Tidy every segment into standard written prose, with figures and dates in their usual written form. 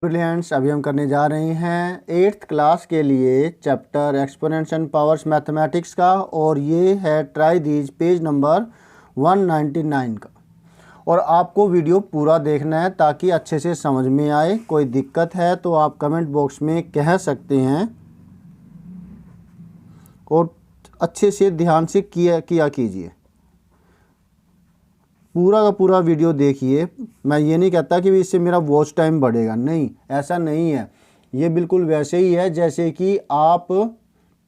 Brilliants, अभी हम करने जा रहे हैं 8th क्लास के लिए chapter exponents and powers mathematics का, और ये है ट्राई दीज पेज नंबर 199 का। और आपको वीडियो पूरा देखना है ताकि अच्छे से समझ में आए। कोई दिक्कत है तो आप कमेंट बॉक्स में कह सकते हैं, और अच्छे से ध्यान से किया कीजिए। पूरा का पूरा वीडियो देखिए। मैं ये नहीं कहता कि इससे मेरा वॉच टाइम बढ़ेगा, नहीं, ऐसा नहीं है। ये बिल्कुल वैसे ही है जैसे कि आप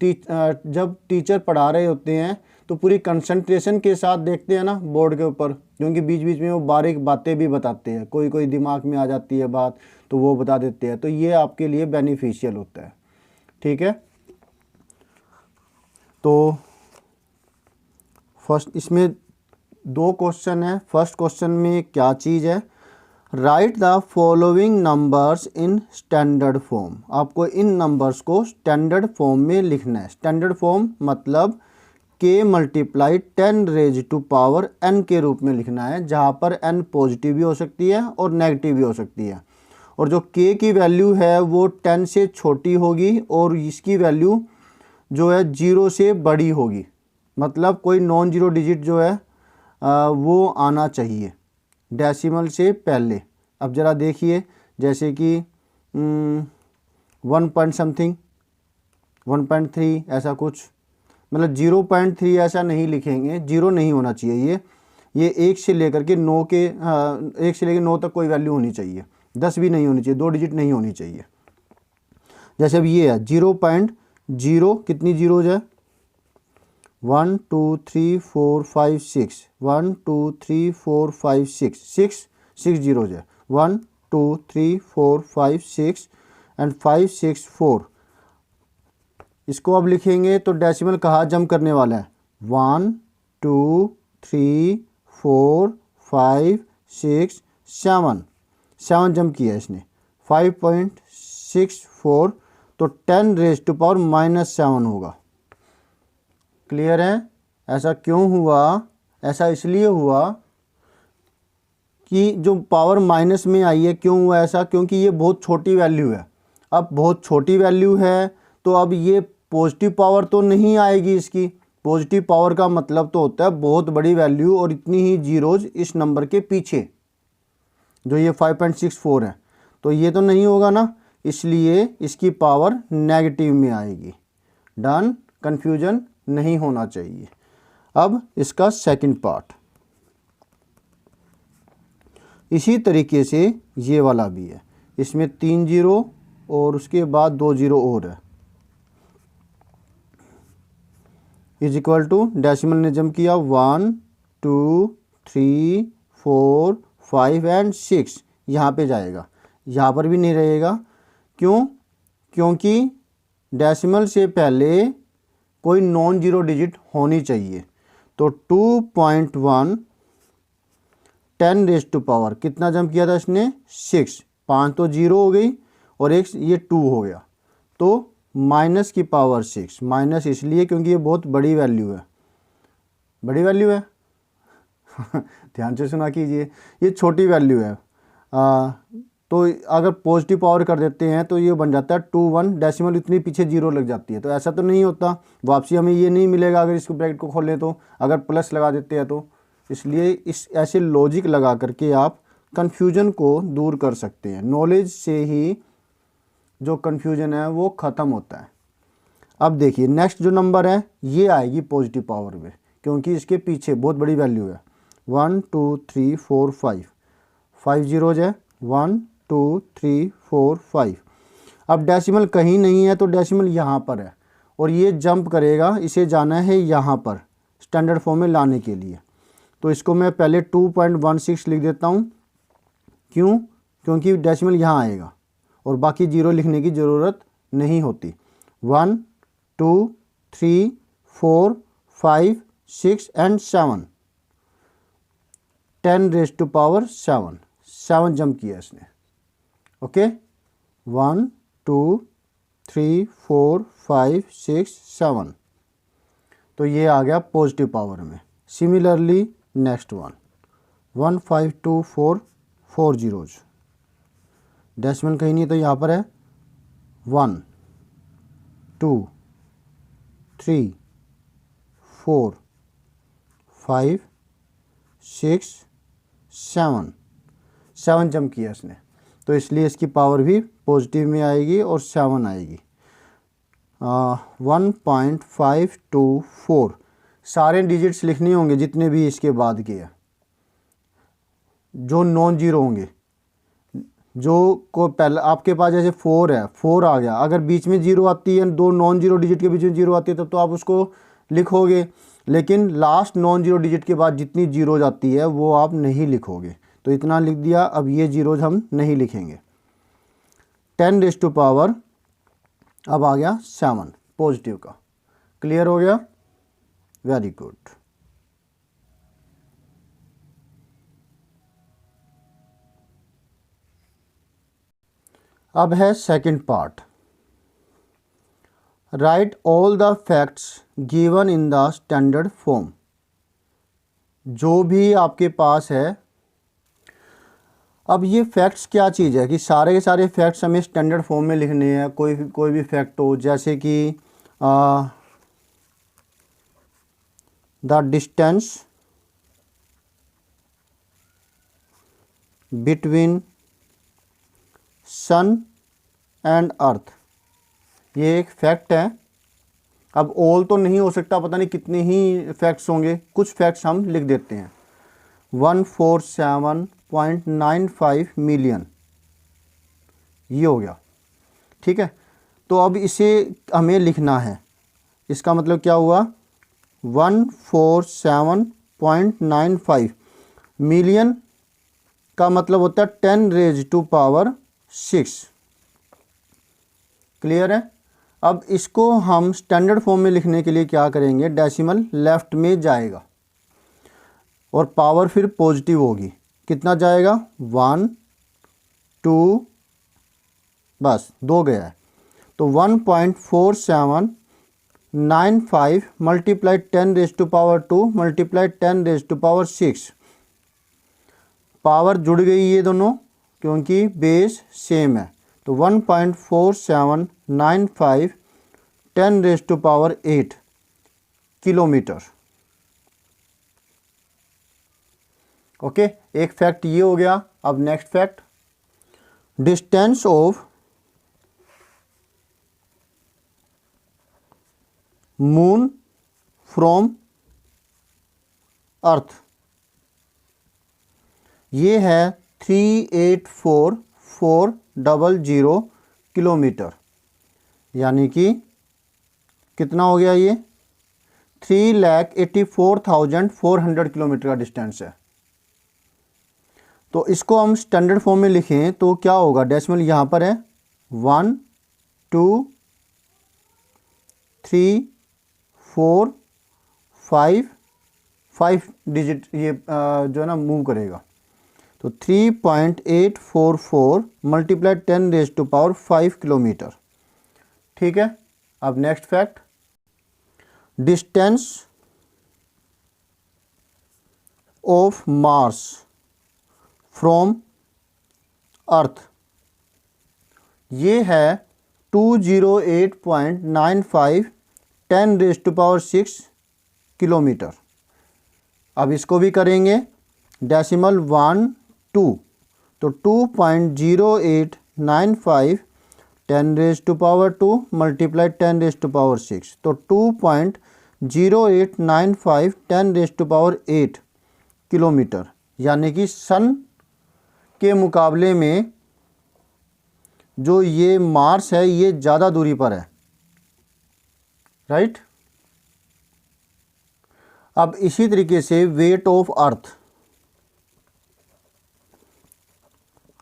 जब टीचर पढ़ा रहे होते हैं तो पूरी कंसंट्रेशन के साथ देखते हैं ना बोर्ड के ऊपर, क्योंकि बीच बीच में वो बारीक बातें भी बताते हैं। कोई कोई दिमाग में आ जाती है बात तो वो बता देते हैं, तो ये आपके लिए बेनिफिशियल होता है। ठीक है, तो फर्स्ट इसमें 2 क्वेश्चन है। फर्स्ट क्वेश्चन में क्या चीज़ है, write the following numbers in standard form. आपको इन नंबर्स को स्टैंडर्ड फॉर्म में लिखना है। स्टैंडर्ड फॉर्म मतलब k multiply 10 raise to power n के रूप में लिखना है, जहाँ पर n पॉजिटिव भी हो सकती है और नेगेटिव भी हो सकती है। और जो k की वैल्यू है वो 10 से छोटी होगी और इसकी वैल्यू जो है 0 से बड़ी होगी। मतलब कोई नॉन जीरो डिजिट जो है वो आना चाहिए डेसिमल से पहले। अब ज़रा देखिए, जैसे कि 1 पॉइंट समथिंग, 1.3 ऐसा कुछ, मतलब 0.3 ऐसा नहीं लिखेंगे, 0 नहीं होना चाहिए। ये 1 से लेकर के 9 के 1 से लेकर 9 तक कोई वैल्यू होनी चाहिए, 10 भी नहीं होनी चाहिए, 2 डिजिट नहीं होनी चाहिए। जैसे अब ये है 0.0, कितनी जीरोज है, 1 2 3 4 5 6, 1 2 3 4 5 6, 6 जीरोज है। 1 2 3 4 5 6 एंड 5 6 4। इसको अब लिखेंगे तो डेसिमल कहाँ जंप करने वाला है, 1 2 3 4 5 6 7 जंप किया इसने, 5.64, तो 10 रेज टू पावर -7 होगा। क्लियर है? ऐसा क्यों हुआ? ऐसा इसलिए हुआ कि जो पावर माइनस में आई है, क्यों हुआ ऐसा, क्योंकि ये बहुत छोटी वैल्यू है। अब बहुत छोटी वैल्यू है तो अब ये पॉजिटिव पावर तो नहीं आएगी इसकी। पॉजिटिव पावर का मतलब तो होता है बहुत बड़ी वैल्यू और इतनी ही जीरोज इस नंबर के पीछे, जो ये 5.64 है, तो ये तो नहीं होगा ना, इसलिए इसकी पावर नेगेटिव में आएगी। डन, कंफ्यूजन नहीं होना चाहिए। अब इसका सेकंड पार्ट, इसी तरीके से ये वाला भी है। इसमें 3 जीरो और उसके बाद 2 जीरो और है, इज इक्वल टू डेसिमल ने जंप किया 1 2 3 4 5 एंड 6, यहाँ पे जाएगा, यहाँ पर भी नहीं रहेगा। क्यों? क्योंकि डेसिमल से पहले कोई नॉन जीरो डिजिट होनी चाहिए। तो 2.1 10 रेज टू पावर, कितना जंप किया था इसने, 6, 5 तो जीरो हो गई और एक ये 2 हो गया, तो माइनस की पावर 6। माइनस इसलिए क्योंकि ये बहुत बड़ी वैल्यू है, बड़ी वैल्यू है ध्यान से सुना कीजिए, ये छोटी वैल्यू है। तो अगर पॉजिटिव पावर कर देते हैं तो ये बन जाता है 2 1, डेसिमल इतनी पीछे जीरो लग जाती है, तो ऐसा तो नहीं होता, वापसी हमें ये नहीं मिलेगा अगर इसको ब्रैकेट को खोलें तो, अगर प्लस लगा देते हैं तो। इसलिए इस ऐसे लॉजिक लगा करके आप कन्फ्यूजन को दूर कर सकते हैं। नॉलेज से ही जो कन्फ्यूजन है वो ख़त्म होता है। अब देखिए नेक्स्ट जो नंबर है ये आएगी पॉजिटिव पावर में, क्योंकि इसके पीछे बहुत बड़ी वैल्यू है। 1 2 3 4 5 जीरोज है, 1 2 3 4 5। अब डेसिमल कहीं नहीं है तो डेसिमल यहाँ पर है और ये जंप करेगा, इसे जाना है यहाँ पर स्टैंडर्ड फॉर्म में लाने के लिए। तो इसको मैं पहले 2.16 लिख देता हूँ। क्यों? क्योंकि डेसिमल यहाँ आएगा और बाकी जीरो लिखने की ज़रूरत नहीं होती। 1 2 3 4 5 6 and 7, 10 raise to power 7 jump किया इसने। ओके, 1 2 3 4 5 6 7, तो ये आ गया पॉजिटिव पावर में। सिमिलरली नेक्स्ट 1 5 2 4 4 जीरोज, डेसिमल कहीं नहीं, तो यहाँ पर है 1 2 3 4 5 6 7 जंप किया इसने, तो इसलिए इसकी पावर भी पॉजिटिव में आएगी और 7 आएगी। 1.524 सारे डिजिट्स लिखने होंगे जितने भी इसके बाद के हैं, जो नॉन जीरो होंगे। जो को पहले आपके पास जैसे 4 है, 4 आ गया, अगर बीच में जीरो आती है, दो नॉन जीरो डिजिट के बीच में जीरो आती है, तब तो आप उसको लिखोगे, लेकिन लास्ट नॉन जीरो डिजिट के बाद जितनी जीरो जाती है वो आप नहीं लिखोगे। तो इतना लिख दिया, अब ये जीरोज हम नहीं लिखेंगे। 10 रेज़ टू पावर अब आ गया 7 पॉजिटिव का। क्लियर हो गया? Very good. अब है second part. Right all the facts given in the standard form. जो भी आपके पास है, अब ये फैक्ट्स क्या चीज़ है कि सारे के सारे फैक्ट्स हमें स्टैंडर्ड फॉर्म में लिखने हैं। कोई भी फैक्ट हो, जैसे कि the distance between sun and earth, ये एक फैक्ट है। अब ऑल तो नहीं हो सकता, पता नहीं कितने ही फैक्ट्स होंगे, कुछ फैक्ट्स हम लिख देते हैं। 147.95 मिलियन, ये हो गया। ठीक है, तो अब इसे हमें लिखना है। इसका मतलब क्या हुआ? 147.95 मिलियन का मतलब होता है 10 रेज़ टू पावर 6। क्लियर है? अब इसको हम स्टैंडर्ड फॉर्म में लिखने के लिए क्या करेंगे? डेसिमल लेफ्ट में जाएगा और पावर फिर पॉजिटिव होगी। कितना जाएगा? 1 2, बस 2 गया है। तो 1.4795 multiply 10 raise to power 2 multiply 10 raise to power 6। Power जुड़ गई ये दोनों, क्योंकि बेस सेम है। तो 1.4795 10 raise to power 8 kilometre. Okay, एक फैक्ट ये हो गया। अब next fact, distance of moon from earth, ये है 384,400 किलोमीटर। यानी कि कितना हो गया? ये 3,84,400 किलोमीटर का डिस्टेंस है। तो इसको हम स्टैंडर्ड फॉर्म में लिखें तो क्या होगा? डेसिमल यहाँ पर है 1 2 3 4 5 डिजिट ये जो है ना मूव करेगा। तो 3.844 multiply 10 raise to power 5 kilometre. ठीक है, अब next fact, distance of Mars from earth, ये है 208.95 10 रेज़ टू पावर 6 किलोमीटर। अब इसको भी करेंगे डेसिमल 1 2, तो 2.0895 10 raise to power 2 multiply 10 raise to power 6, तो 2.0895 10 रेज़ टू पावर 8 किलोमीटर। यानी कि सन के मुकाबले में जो ये मार्स है ये ज़्यादा दूरी पर है। राइट। अब इसी तरीके से वेट ऑफ अर्थ,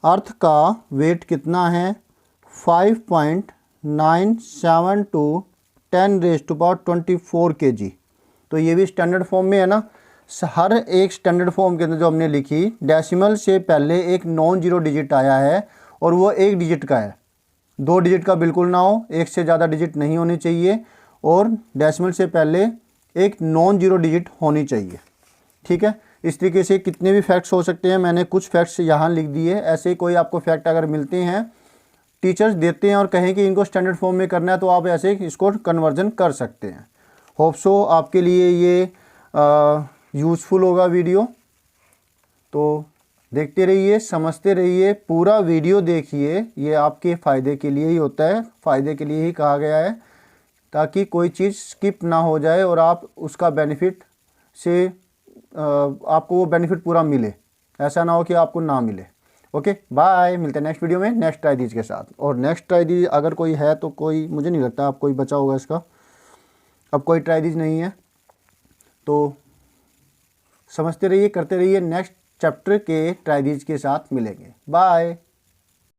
अर्थ का वेट कितना है? 5.972 10 रेज़ टू पावर 24 kg। तो ये भी स्टैंडर्ड फॉर्म में है ना। हर एक स्टैंडर्ड फॉर्म के अंदर जो हमने लिखी, डेसिमल से पहले एक नॉन जीरो डिजिट आया है और वो 1 डिजिट का है। 2 डिजिट का बिल्कुल ना हो, 1 से ज़्यादा डिजिट नहीं होनी चाहिए, और डेसिमल से पहले एक नॉन जीरो डिजिट होनी चाहिए। ठीक है, इस तरीके से कितने भी फैक्ट्स हो सकते हैं, मैंने कुछ फैक्ट्स यहाँ लिख दिए। ऐसे ही कोई आपको फैक्ट अगर मिलते हैं, टीचर्स देते हैं और कहें कि इनको स्टैंडर्ड फॉर्म में करना है, तो आप ऐसे इसको कन्वर्जन कर सकते हैं। होप सो आपके लिए ये यूज़फुल होगा वीडियो। तो देखते रहिए, समझते रहिए, पूरा वीडियो देखिए, ये आपके फ़ायदे के लिए ही होता है, फ़ायदे के लिए ही कहा गया है, ताकि कोई चीज़ स्किप ना हो जाए और आप उसका बेनिफिट से आपको वो बेनिफिट पूरा मिले, ऐसा ना हो कि आपको ना मिले। ओके बाय, मिलते हैं नेक्स्ट वीडियो में नेक्स्ट ट्राई दीज के साथ। और नेक्स्ट ट्राई दीज अगर कोई है तो कोई, मुझे नहीं लगता अब कोई बचा होगा इसका, अब कोई ट्राई दीज नहीं है। तो समझते रहिए, करते रहिए, नेक्स्ट चैप्टर के ट्राई दीज के साथ मिलेंगे। बाय।